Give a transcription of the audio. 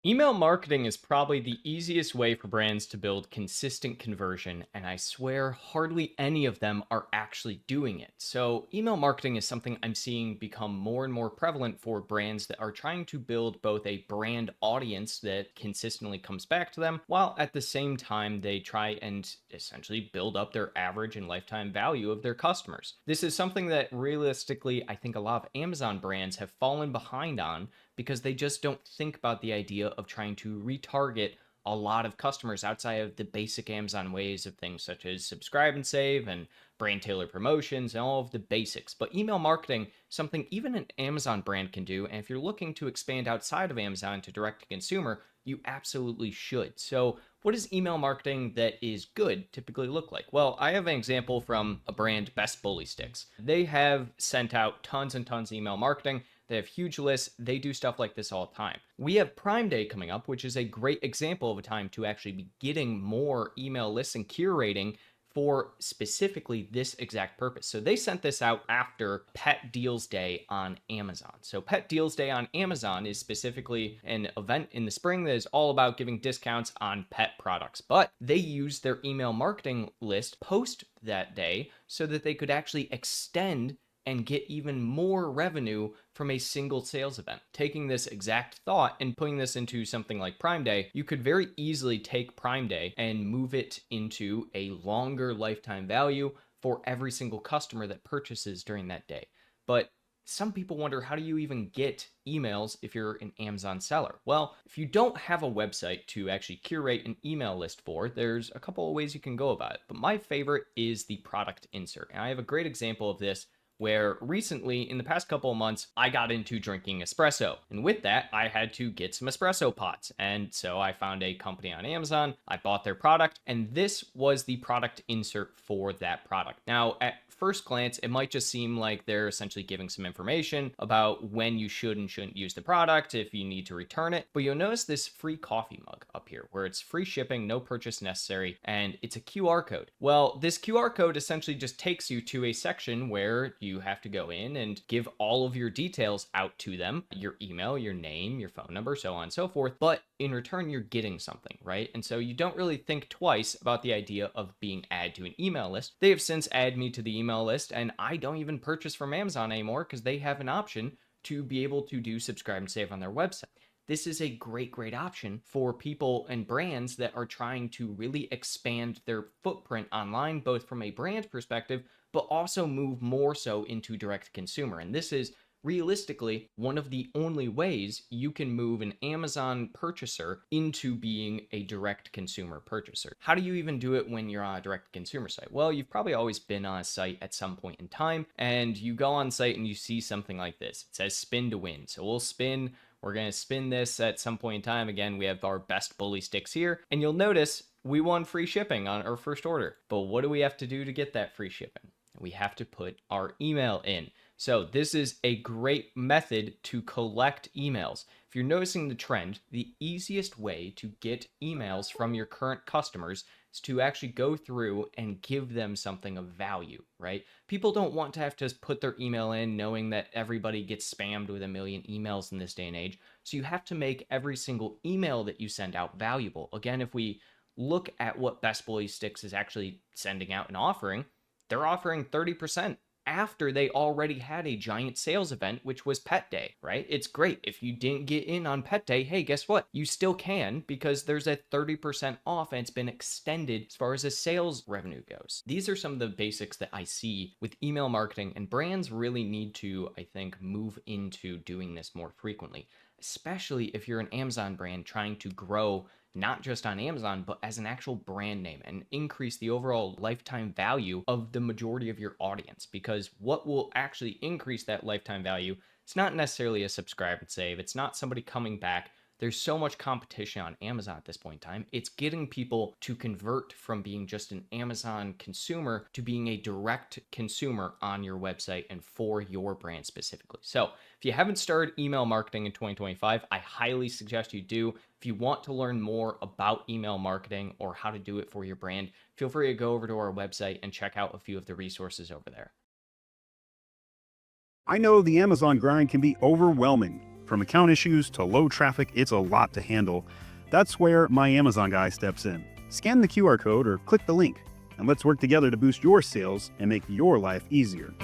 Email marketing is probably the easiest way for brands to build consistent conversion, and I swear hardly any of them are actually doing it. So, email marketing is something I'm seeing become more and more prevalent for brands that are trying to build both a brand audience that consistently comes back to them, while at the same time they try and essentially build up their average and lifetime value of their customers. This is something that realistically I think a lot of Amazon brands have fallen behind on because they just don't think about the idea of trying to retarget a lot of customers outside of the basic Amazon ways of things such as subscribe and save and brand tailored promotions and all of the basics. But email marketing, something even an Amazon brand can do. And if you're looking to expand outside of Amazon to direct to consumer, you absolutely should. So, what does email marketing that is good typically look like? Well, I have an example from a brand, Best Bully Sticks. They have sent out tons and tons of email marketing. They have huge lists. They do stuff like this all the time. We have Prime Day coming up, which is a great example of a time to actually be getting more email lists and curating for specifically this exact purpose. So they sent this out after Pet Deals Day on Amazon. So Pet Deals Day on Amazon is specifically an event in the spring that is all about giving discounts on pet products. But they used their email marketing list post that day so that they could actually extend and get even more revenue from a single sales event. Taking this exact thought and putting this into something like Prime Day, you could very easily take Prime Day and move it into a longer lifetime value for every single customer that purchases during that day. But some people wonder, how do you even get emails if you're an Amazon seller? Well, if you don't have a website to actually curate an email list for, there's a couple of ways you can go about it. But my favorite is the product insert. And I have a great example of this where recently, in the past couple of months, I got into drinking espresso. And with that, I had to get some espresso pots. And so I found a company on Amazon, I bought their product, and this was the product insert for that product. Now, at first glance, it might just seem like they're essentially giving some information about when you should and shouldn't use the product, if you need to return it. But you'll notice this free coffee mug up here, where it's free shipping, no purchase necessary, and it's a QR code. Well, this QR code essentially just takes you to a section where you have to go in and give all of your details out to them, your email, your name, your phone number, so on and so forth. But in return, you're getting something, right? And so you don't really think twice about the idea of being added to an email list. They have since added me to the email list, and I don't even purchase from Amazon anymore because they have an option to be able to do subscribe and save on their website. This is a great, great option for people and brands that are trying to really expand their footprint online, both from a brand perspective, but also move more so into direct consumer. And this is realistically one of the only ways you can move an Amazon purchaser into being a direct consumer purchaser. How do you even do it when you're on a direct consumer site? Well, you've probably always been on a site at some point in time, and you go on site and you see something like this. It says spin to win. So we're going to spin this at some point in time. Again, we have our Best Bully Sticks here, and you'll notice we won free shipping on our first order. But what do we have to do to get that free shipping? We have to put our email in. So this is a great method to collect emails. If you're noticing the trend, the easiest way to get emails from your current customers is to actually go through and give them something of value, right? People don't want to have to put their email in knowing that everybody gets spammed with a million emails in this day and age. So you have to make every single email that you send out valuable. Again, if we look at what Best Bully Sticks is actually sending out and offering, they're offering 30% after they already had a giant sales event, which was Pet Day, right? It's great. If you didn't get in on Pet Day, hey, guess what? You still can because there's a 30% off and it's been extended as far as the sales revenue goes. These are some of the basics that I see with email marketing, and brands really need to, I think, move into doing this more frequently, especially if you're an Amazon brand trying to grow not just on Amazon, but as an actual brand name and increase the overall lifetime value of the majority of your audience. Because what will actually increase that lifetime value, it's not necessarily a subscribe and save. It's not somebody coming back. There's so much competition on Amazon at this point in time. It's getting people to convert from being just an Amazon consumer to being a direct consumer on your website and for your brand specifically. So if you haven't started email marketing in 2025, I highly suggest you do. If you want to learn more about email marketing or how to do it for your brand, feel free to go over to our website and check out a few of the resources over there. I know the Amazon grind can be overwhelming. From account issues to low traffic, it's a lot to handle. That's where my Amazon guy steps in. Scan the QR code or click the link, and let's work together to boost your sales and make your life easier.